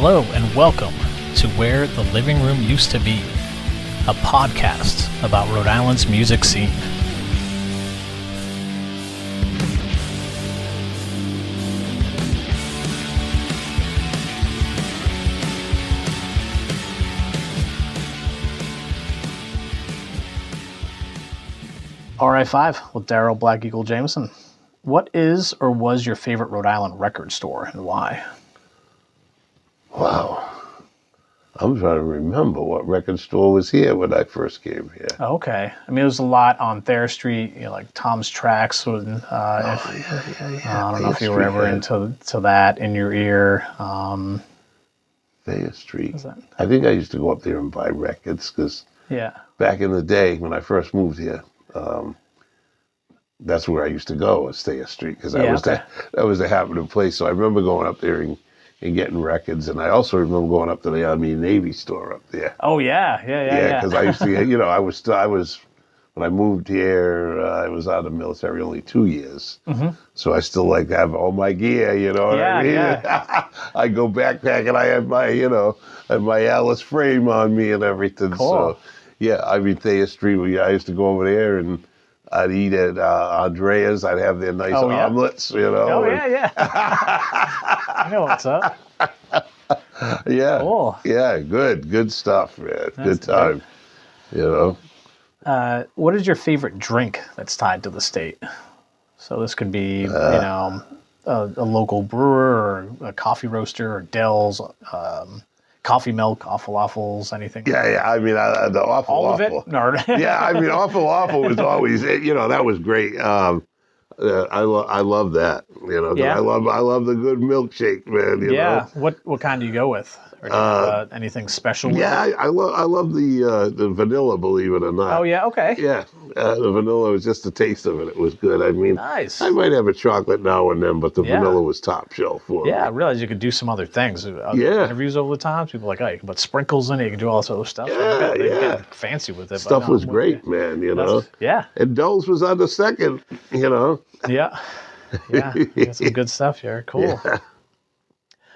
Hello and welcome to Where the Living Room Used to Be, a podcast about Rhode Island's music scene. RI5 with Daryl Black Eagle Jamieson. What is or was your favorite Rhode Island record store and why? Wow. I'm trying to remember what record store was here when I first came here. Okay. I mean, it was a lot on Thayer Street, like Tom's Tracks. I don't know if you were ever into that in your ear. Thayer Street. I think I used to go up there and buy records because back in the day when I first moved here, that's where I used to go, was Thayer Street, because that was the happening place. So I remember going up there and getting records, and I also remember going up to the Army and Navy store up there. Oh yeah. Because I used to, I was when I moved here, I was out of the military only 2 years, so I still like to have all my gear. You know what I mean? Yeah. I go backpacking. I had my, had my Alice frame on me and everything. Cool. So I mean Thayer Street. I used to go over there and I'd eat at Andrea's. I'd have their nice omelets, Oh, yeah. I know what's up. Yeah. Cool. Yeah, good stuff, man. That's good time, What is your favorite drink that's tied to the state? So this could be, a local brewer or a coffee roaster or Dell's, coffee milk, awful waffles, anything? Yeah. I mean, the awful all waffle. Of it? No. Yeah, I mean, awful waffle was always, that was great. I love that. I love the good milkshake, man. You know? What kind do you go with? Or do you have, anything special? With it? I love the vanilla. Believe it or not. Oh yeah, okay. Yeah, the vanilla was just the taste of it. It was good. I mean, nice. I might have a chocolate now and then, but the vanilla was top shelf for me. Yeah, I realized you could do some other things. Interviews over the time, people are like, oh, you can put sprinkles in it. You can do all this other stuff. They get fancy with it. Stuff was great, man. Yeah. And Dole's was on the second. Yeah. Yeah. You got some good stuff here. Cool. Yeah.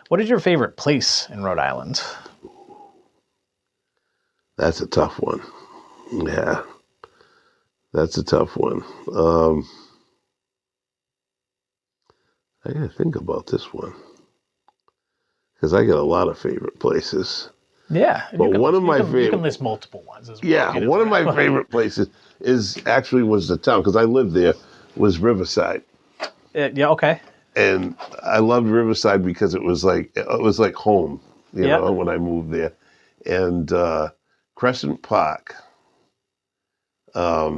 What is your favorite place in Rhode Island? That's a tough one. Yeah. That's a tough one. I gotta think about this one. Because I got a lot of favorite places. Yeah. But one of my favorite... You can list multiple ones as well. Yeah, one of my favorite places was the town, because I lived there, was Riverside. Yeah, okay. And I loved Riverside because it was like home, you know, when I moved there. And Crescent Park. I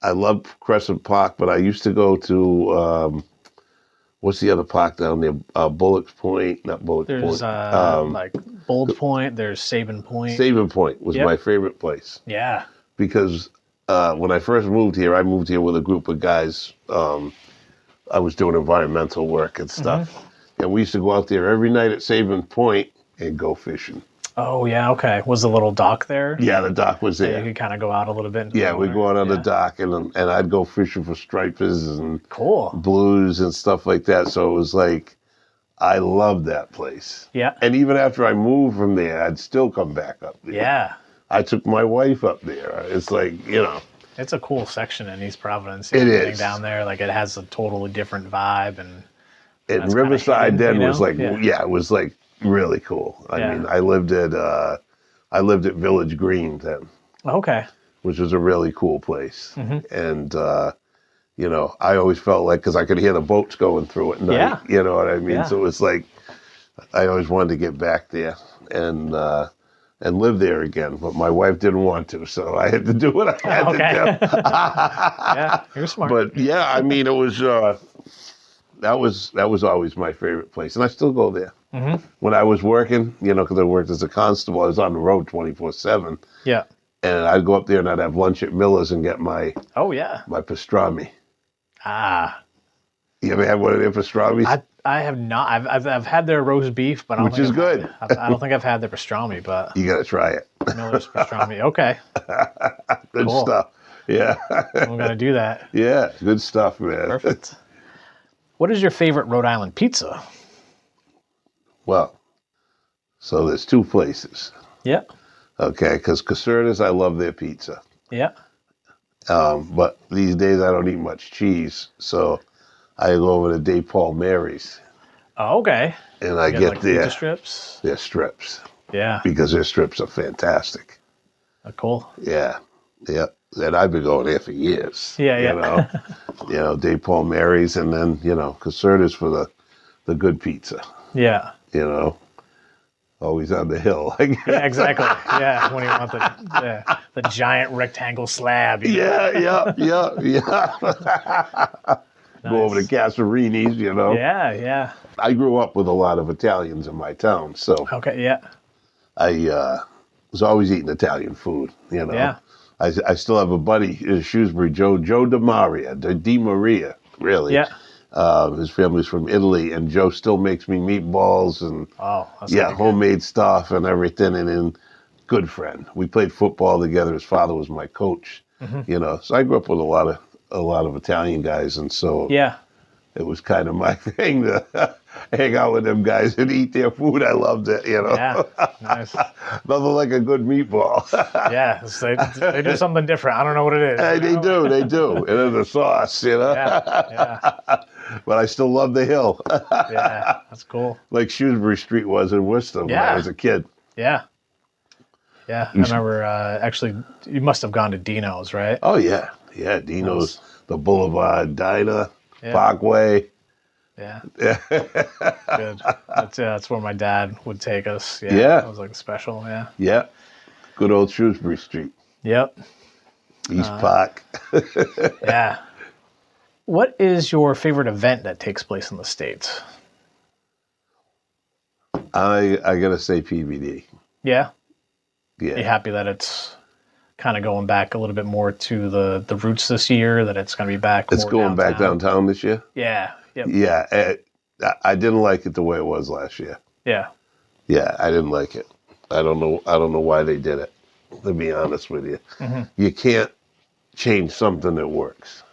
loved Crescent Park, but I used to go to what's the other park down there? Bullocks Point, not Bullocks Point. There's like Bold Point. There's Sabin Point. Sabin Point was my favorite place. Yeah. Because when I first moved here, I moved here with a group of guys. I was doing environmental work and stuff. And we used to go out there every night at Sabin Point and go fishing. Oh, yeah, okay. Was the little dock there? Yeah, the dock was there. You could kind of go out a little bit. Yeah, we'd go out on the dock, and I'd go fishing for stripers and blues and stuff like that. So it was like, I loved that place. Yeah. And even after I moved from there, I'd still come back up there. Yeah. I took my wife up there. It's like, It's a cool section in East Providence. It is. Down there, like it has a totally different vibe. And Riverside then was like, it was like really cool. I mean, I lived at Village Green then. Okay. Which was a really cool place. And, I always felt like, because I could hear the boats going through at night, you know what I mean? Yeah. So it was like, I always wanted to get back there and live there again, but my wife didn't want to, so I had to do what I had to do. Yeah, you're smart. But yeah, I mean, it was that was always my favorite place, and I still go there. When I was working, because I worked as a constable, I was on the road 24/7. Yeah, and I'd go up there and I'd have lunch at Miller's and get my my pastrami. Ah, you ever had one of their pastrami? I have not. I've had their roast beef, but which is good. I don't think I've had their pastrami, but you got to try it. Miller's pastrami. Okay. Good stuff. Yeah. I'm gonna do that. Yeah, good stuff, man. Perfect. What is your favorite Rhode Island pizza? Well, So there's two places. Yeah. Okay, because Caserta's, I love their pizza. Yeah. But these days I don't eat much cheese, so I go over to De Paul Mary's. Oh, okay. And I get get like their strips. Their strips. Yeah. Because their strips are fantastic. Oh, cool. Yeah. Yeah. And I've been going there for years. Yeah, yeah. You know, De Paul Mary's, and then, Caserta's for the good pizza. Yeah. Always on the hill. Yeah, exactly. Yeah, when you want the giant rectangle slab. Yeah. Nice. Go over to Casarini's, Yeah, yeah. I grew up with a lot of Italians in my town, so Okay, yeah. I was always eating Italian food, Yeah. I still have a buddy in Shrewsbury, Joe Di Maria, really. Yeah. His family's from Italy, and Joe still makes me meatballs and homemade stuff and everything. And then, good friend. We played football together. His father was my coach. Mm-hmm. So I grew up with a lot of Italian guys, and so it was kind of my thing to hang out with them guys and eat their food. I loved it. Yeah, nice. Nothing like a good meatball. Yeah, they do something different. I don't know what it is. Hey, they do. And then the sauce, Yeah. But I still love the hill. Yeah, that's cool. Like Shrewsbury Street was in Worcester when I was a kid. Yeah. Yeah, I remember, actually, you must have gone to Dino's, right? Oh, yeah. Yeah, Dino's, the Boulevard Diner, Parkway. Yeah. Good. That's where my dad would take us. Yeah. Yeah. It was like a special, yeah. Yeah. Good old Shrewsbury Street. Yep. East Park. Yeah. What is your favorite event that takes place in the States? I got to say PBD. Yeah? Yeah. You happy that it's kind of going back a little bit more to the roots this year, that it's going to be back It's more going back downtown this year? Yeah. Yep. Yeah. I didn't like it the way it was last year. Yeah. Yeah, I didn't like it. I don't know why they did it, to be honest with you. Mm-hmm. You can't change something that works.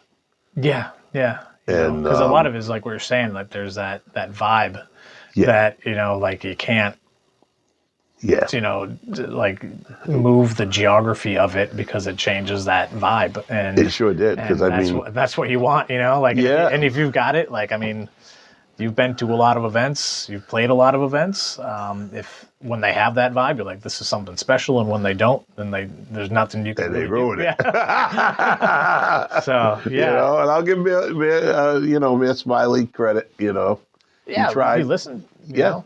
Yeah. Yeah. And because a lot of it is like we were saying, like there's that vibe that, like you can't, like move the geography of it because it changes that vibe. And it sure did. Because that's what you want, like, and if you've got it, like, I mean, you've been to a lot of events, you've played a lot of events. If when they have that vibe, you're like, this is something special. And when they don't, then there's nothing you can and really they ruin do. it. Yeah. So, yeah. And I'll give Mayor Smiley credit, Yeah, he tried. He listened.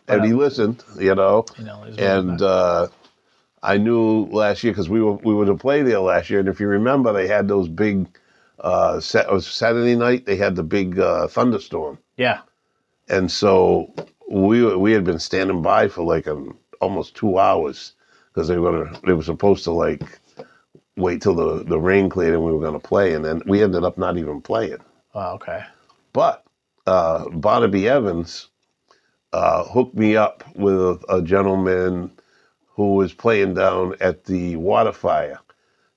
And he listened, and I knew last year, because we were to play there last year, and if you remember, they had those big, it was Saturday night, they had the big thunderstorm. Yeah. And so we had been standing by for like almost 2 hours, because they were supposed to like wait till the rain cleared and we were going to play, and then we ended up not even playing. Oh, okay. But Barnaby Evans hooked me up with a gentleman who was playing down at the water fire,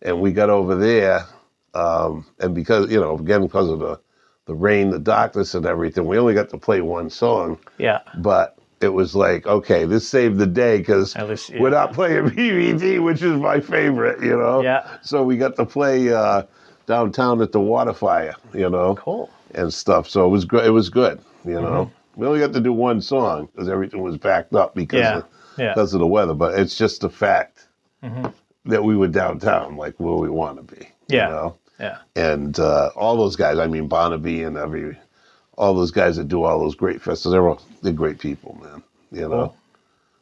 and we got over there, and because because of the rain, the darkness, and everything, we only got to play one song. Yeah. But it was like, okay, this saved the day, because we're not playing PVD, which is my favorite, Yeah. So we got to play downtown at the water fire, Cool. and stuff. So it was good. It was good, Mm-hmm. We only got to do one song because everything was backed up because of the weather. But it's just the fact that we were downtown, like where we want to be. Yeah. Yeah. And all those guys, I mean, Barnaby and all those guys that do all those great festivals, they're great people, man. Cool.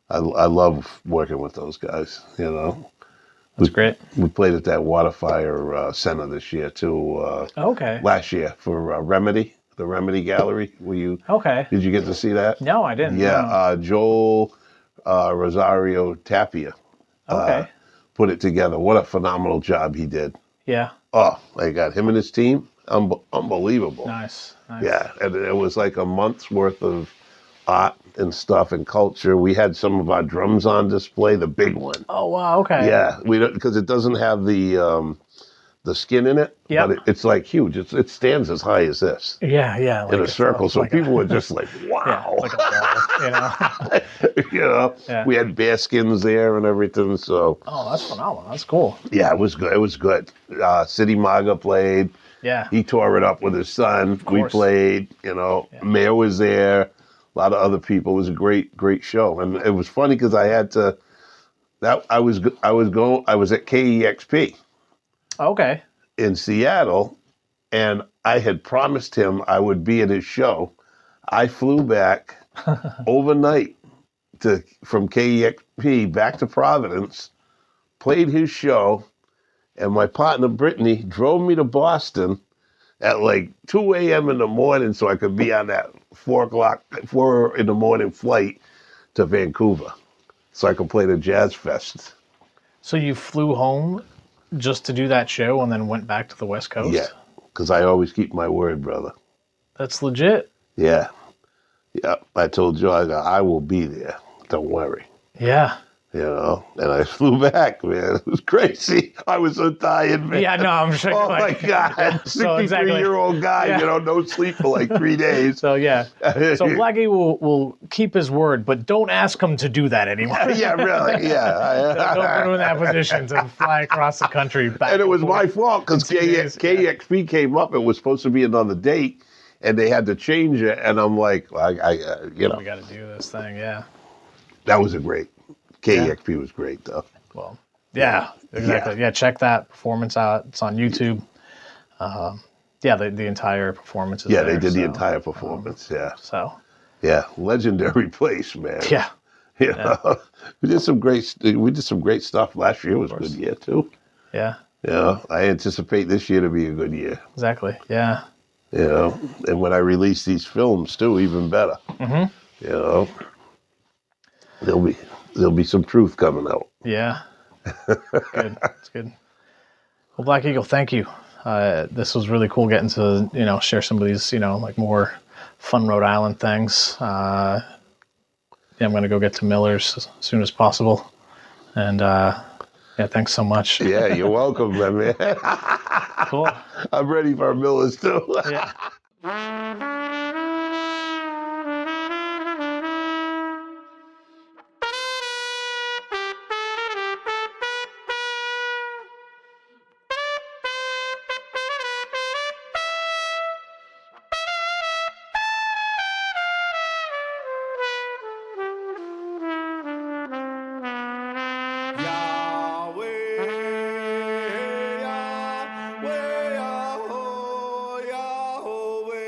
I love working with those guys. That's great. We played at that Waterfire Center this year too. Okay. Last year for Remedy. The Remedy Gallery. Did you get to see that? No, I didn't. Yeah, Joel Rosario Tapia put it together. What a phenomenal job he did. Yeah. Oh, they got him and his team. Unbelievable. Nice. Yeah, and it was like a month's worth of art and stuff and culture. We had some of our drums on display, the big one. Oh, wow, okay. Yeah, we don't, because it doesn't have the the skin in it, Yep. but it's like huge. It stands as high as this. Yeah. Like in a circle. So people were just like, wow. Yeah, like a wall, You know, Yeah. we had bear skins there and everything. So, Oh, that's phenomenal. That's cool. yeah, it was good. It was good. City Maga played. Yeah. He tore it up with his son. We played, Mayor was there. A lot of other people. It was a great show. And it was funny because I had to, I was at KEXP. Okay. In Seattle, and I had promised him I would be at his show. I flew back overnight from KEXP back to Providence, played his show, and my partner Brittany drove me to Boston at like 2 a.m. in the morning so I could be on that 4 in the morning flight to Vancouver so I could play the Jazz Fest. So you flew home just to do that show and then went back to the West Coast? Yeah, because I always keep my word, brother. That's legit. Yeah. Yeah, I told Joe, I will be there. Don't worry. Yeah. And I flew back, man. It was crazy. I was so tired, man. Yeah, no, I'm sure. Oh, my God. 63-year-old guy, no sleep for like 3 days. So, yeah. So Black Eagle will keep his word, but don't ask him to do that anymore. Yeah, really. Yeah. Don't put him in that position to fly across the country back. And it was my fault because KEXP came up. It was supposed to be another date, and they had to change it. And I'm like, we got to do this thing, yeah. That was KEXP was great, though. Well, yeah, exactly. Yeah, check that performance out. It's on YouTube. The entire performance is there. Yeah, they did the entire performance, So. Yeah, legendary place, man. Yeah. We did some great stuff. Last year was a good year, too. Yeah. I anticipate this year to be a good year. Exactly, yeah. And when I release these films, too, even better. Mm-hmm. There'll be some truth coming out. Yeah. Good. That's good. Well, Black Eagle, thank you. This was really cool getting to, share some of these, like more fun Rhode Island things. I'm going to go get to Miller's as soon as possible. And, thanks so much. Yeah, you're welcome, man. Cool. I'm ready for Miller's, too. Yeah. Yahweh, Yahweh, Yahweh.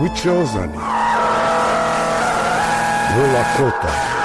We chose on you. You're Lakota.